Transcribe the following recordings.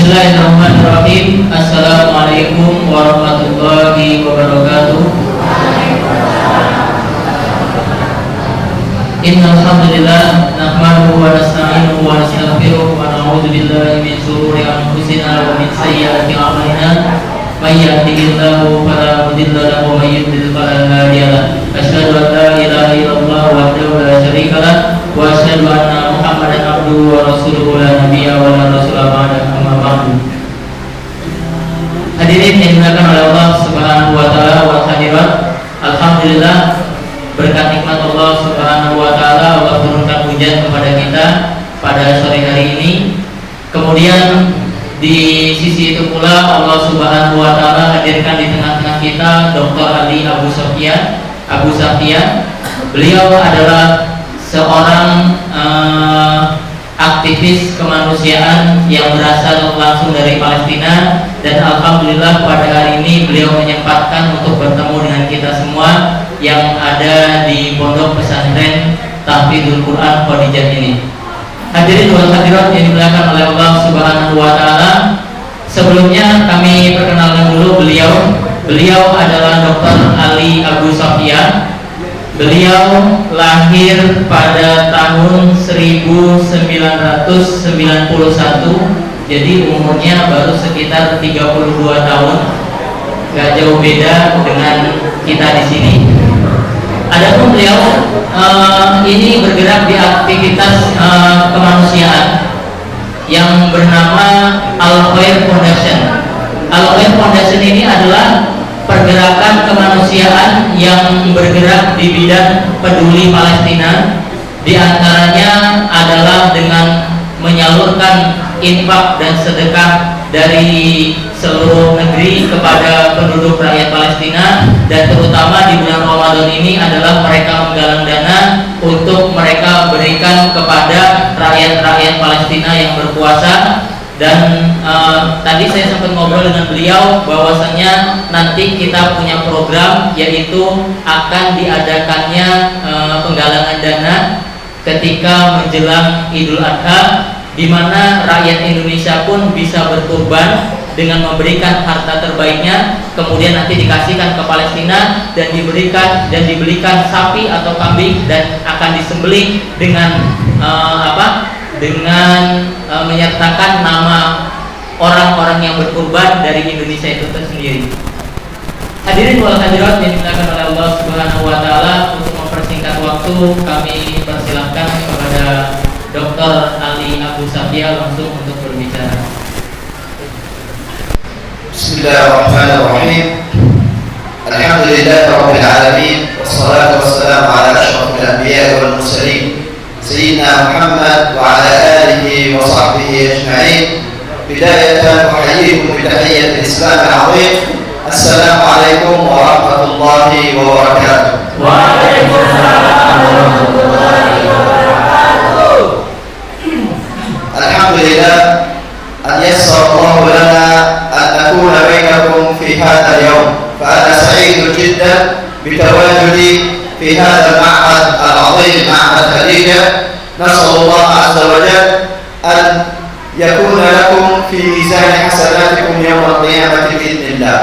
Bismillahirrahmanirrahim. Assalamualaikum warahmatullahi wabarakatuh. Innal hamdalillah nahmaduhu wa nasta'inuhu wa nastaghfiruh wa na'udzu billahi min shururi anfusina wa min sayyiati a'malina. May yahdihillahu fala mudilla lahu wa may yudlil fala hadiya lahu. Asyhadu an la ilaha illallah wahdahu la syarika lahu wa asyhadu anna Muhammadan abduhu wa rasuluhu la nabiyya wa la rasula ba'da. Amma ba'du. Hadirin yang dimuliakan oleh Allah Subhanahu wa taala wa hadirat. Alhamdulillah, berkat nikmat Allah Subhanahu wa taala, Allah turunkan hujan kepada kita pada sore hari ini. Kemudian di sisi itu pula Allah Subhanahu wa taala hadirkan di tengah-tengah kita Dr. Ali Abu Safyan. Beliau adalah seorang aktivis kemanusiaan yang berasal langsung dari Palestina, dan alhamdulillah pada hari ini beliau menyempatkan untuk bertemu dengan kita semua yang ada di pondok pesantren Tahfidzul Quran Khadijah ini. Hadirin wal hadirat yang dimuliakan oleh Allah Subhanahu wa taala. Sebelumnya kami perkenalkan dulu beliau adalah Dr. Ali Abu Safyan. Beliau lahir pada tahun 1991, jadi umurnya baru sekitar 32 tahun. Gak jauh beda dengan kita di sini. Adapun beliau ini bergerak di aktivitas kemanusiaan yang bernama Al-Khair Foundation. Al-Khair Foundation ini adalah pergerakan kemanusiaan yang bergerak di bidang peduli Palestina. Di antaranya adalah dengan menyalurkan infak dan sedekah dari seluruh negeri kepada penduduk rakyat Palestina, dan terutama di bulan Ramadan ini adalah mereka menggalang dana untuk mereka berikan kepada rakyat-rakyat Palestina yang berpuasa. Dan tadi saya sempat ngobrol dengan beliau bahwasanya nanti kita punya program, yaitu akan diadakannya penggalangan dana ketika menjelang Idul Adha, di mana rakyat Indonesia pun bisa berkurban dengan memberikan harta terbaiknya, kemudian nanti dikasihkan ke Palestina dan dibelikan sapi atau kambing dan akan disembelih dengan menyertakan nama orang-orang yang berkurban dari Indonesia itu tersendiri. Hadirin wal hadirat yang dimuliakan oleh Allah Subhanahu wa taala, untuk mempersingkat waktu kami persilahkan kepada Dr. Ali Abu Safyan langsung untuk berbicara. Bismillahirrahmanirrahim. Alhamdulillahirabbil alamin, wassalatu wassalamu ala asyrafil anbiya'i wal mursalin Sayyidina Muhammad wa ala alihi wa sahbihi ajma'in. Bidayatan uhayyikum bi tahiyyatil Islam al-'azim. Assalamualaikum warahmatullahi wabarakatuh. Waalaikumsalam warahmatullahi wabarakatuh. Alhamdulillah an yassara Allah lana an nakuna bainakum fi hadha al-yawm. Fa ana sa'idun jiddan bi tawajudi في هذا المعهد العظيم معهد خديجة. نسأل الله عز وجل أن يكون لكم في ميزان حسناتكم يوم القيامة بإذن الله.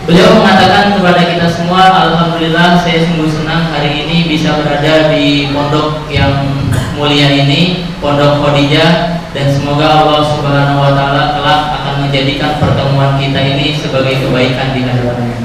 Beliau mengatakan kepada kita semua, alhamdulillah saya sungguh senang hari ini bisa berada di pondok yang mulia ini, Pondok Khadijah, dan semoga Allah Subhanahu wa taala kelak akan menjadikan pertemuan kita ini sebagai kebaikan di hadapannya.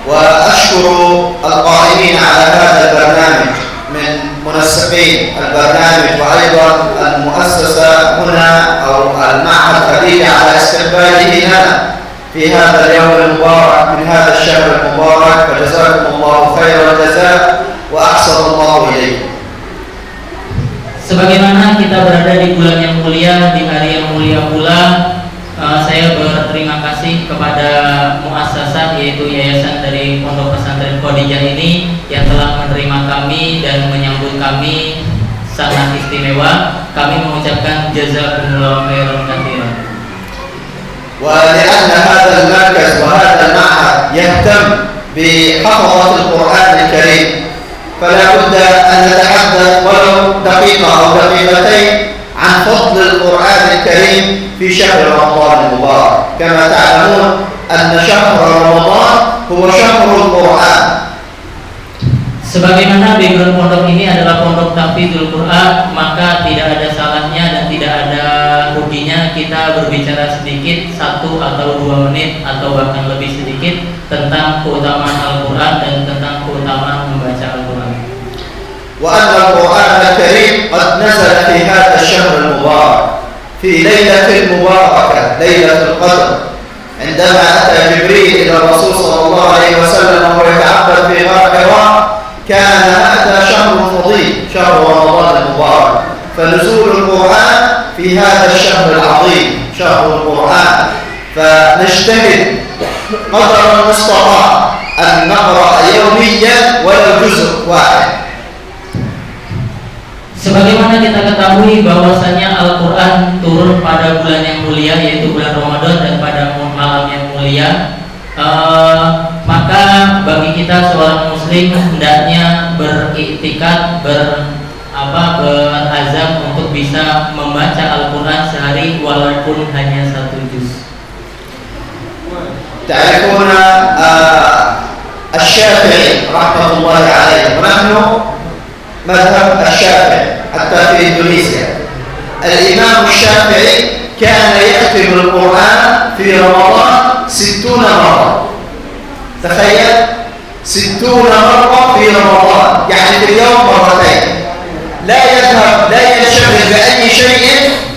وأشكر القائمين على هذا البرنامج من منسقين البرنامج وأيضا المؤسسة هنا أو المعهد خديجة على استقباله لنا في هذا اليوم المبارك من هذا الشهر المبارك، فجزاكم الله خير الجزاء وأحسن الله إليكم. Sebagaimana kita berada di bulan yang mulia, di hari yang mulia pula, saya berterima kasih kepada muassasah, yaitu yayasan dari Pondok Pesantren Khadijah ini yang telah menerima kami dan menyambut kami sangat istimewa. Kami mengucapkan jazakumullahu khairan katsiran. ولأن هذا المركز وهذا المعهد يهتم بحفظة القرآن الكريم، فلا بد أن نتحدث ولو دقيقة أو دقيقتين عن فضل في شهر رمضان المبارك. كما تعلمون أن شهر رمضان هو شهر القرآن. Sebagaimana background pondok ini adalah pondok tahfidzul Quran, maka tidak ada salahnya dan tidak ada ruginya kita berbicara sedikit 1 atau 2 menit atau bahkan lebih sedikit tentang keutamaan Al-Quran dan tentang keutamaan membaca Al-Quran. وأن القرآن الكريم قد نزل في هذا الشهر المبارك في ليلة مباركة ليلة القدر، عندما أتى جبريل إلى الرسول صلى الله عليه وسلم وهو يتعبد في غار حراء، كان هذا شهر فضيل شهر رمضان المبارك. فنزول القرآن في هذا الشهر العظيم شهر القرآن، فنجتهد قدر المستطاع أن نقرأ يوميا ولو جزء واحد. Sebagaimana kita ketahui bahwasanya Al-Quran turun pada bulan yang mulia, yaitu bulan Ramadan, dan pada malam yang mulia, maka bagi kita seorang muslim hendaknya beriktikad, berazam untuk bisa membaca Al-Quran sehari walaupun hanya 1 juz. تعرفون الشافعي رحمة الله عليه، ونحن مذهب الشافعي حتى في إندونيسيا. الإمام الشافعي كان يختم القرآن في رمضان 60 مرة. تخيل 60 مرة في رمضان، يعني في اليوم مرتين. لا ينشغل بأي شيء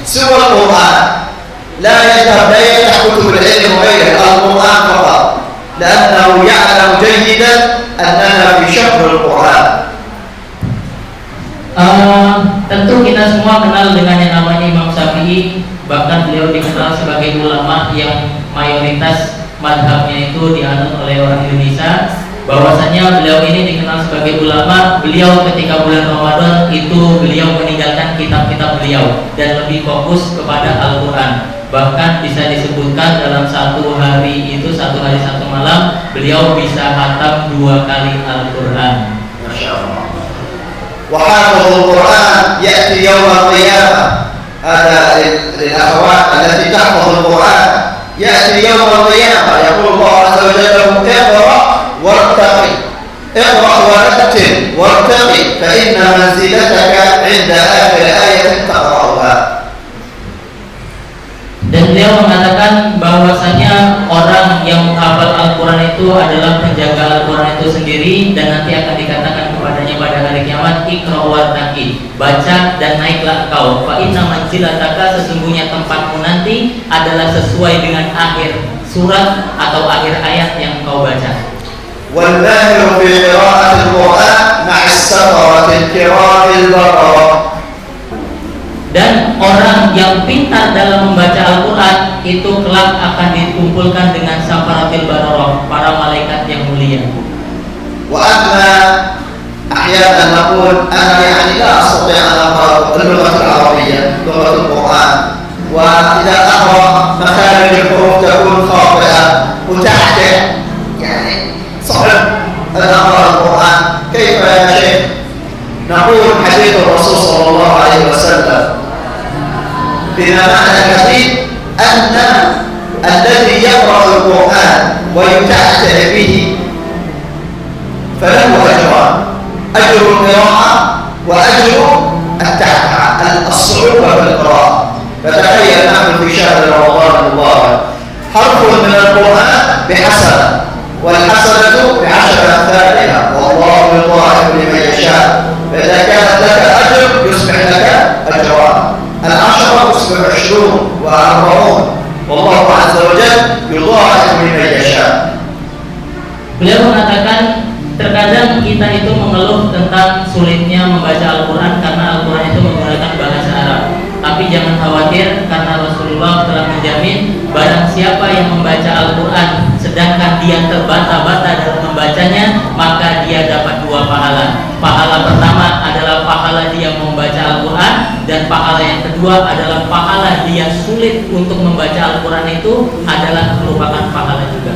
سوى القرآن، لا يفتح كتب العلم وغيره، القرآن فقط، لأنه يعلم جيدا أننا في شهر القرآن. Tentu kita semua kenal dengan yang namanya Imam Syafi'i, bahkan beliau dikenal sebagai ulama yang mayoritas madhabnya itu dianut oleh orang Indonesia. Bahwasanya beliau ini dikenal sebagai ulama. Beliau ketika bulan Ramadan itu beliau meninggalkan kitab-kitab beliau dan lebih fokus kepada Al-Quran. Bahkan bisa disebutkan dalam 1 hari itu 1 hari 1 malam beliau bisa khatam 2 kali Al-Quran. Masya Allah. وحافظ القرآن يأتي يوم القيامة، هذا للأخوات التي تحفظ القرآن، يأتي يوم القيامة يقول الله عز وجل اقرأ وارتقي، اقرأ ورتل وارتقي، فإن منزلتك عند آخر آية تقرأها. Dan beliau mengatakan bahwasanya orang yang menghafal Al-Quran itu adalah penjaga Al-Quran itu sendiri, dan nanti akan dikatakan kepadanya pada hari kiamat, Iqra wartaqi, baca dan naiklah engkau, fa inna manzilataka, sesungguhnya tempatmu nanti adalah sesuai dengan akhir surat atau akhir ayat yang engkau baca. والماهر في قراءة القرآن مع السفرة الكرام البررة. Dan orang yang pintar dalam membaca Al-Quran itu kelak akan dikumpulkan dengan safaratil bararah, para malaikat yang mulia. وأما أحيانا نقول أنا يعني لا أستطيع أن أقرأ اللغة العربية لغة القرآن، وإذا أقرأ مخارج الحروف تكون خاطئة وتحته، يعني صعب أن أقرأ القرآن. كيف يا شيخ؟ نقول حديث الرسول صلى الله عليه وسلم بما معنى الحديث أن الذي يقرأ القرآن ويتعتع به فله أجران، أجر القراءة وأجر التعتع الصعوبة في القراءة. فتخيل نحن في شهر رمضان المبارك حرف من القرآن بحسنة، والحسنة ب10 أمثالها، والله يضاعف لمن يشاء. فإذا كانت لك أجر يصبح لك أجران، 10 يصبح 20 و40، والله عز وجل يضاعف لمن يشاء. Beliau mengatakan terkadang kita itu mengeluh tentang sulitnya membaca Al-Quran karena Al-Quran itu menggunakan bahasa Arab. Tapi jangan khawatir, karena Rasulullah telah menjamin barang siapa yang membaca Al-Quran sedangkan dia terbata-bata dalam membacanya, maka dia dapat 2 pahala. Pahala pertama adalah pahala dia membaca Al-Quran, dan pahala yang kedua adalah pahala dia sulit untuk membaca Al-Quran itu adalah merupakan pahala juga.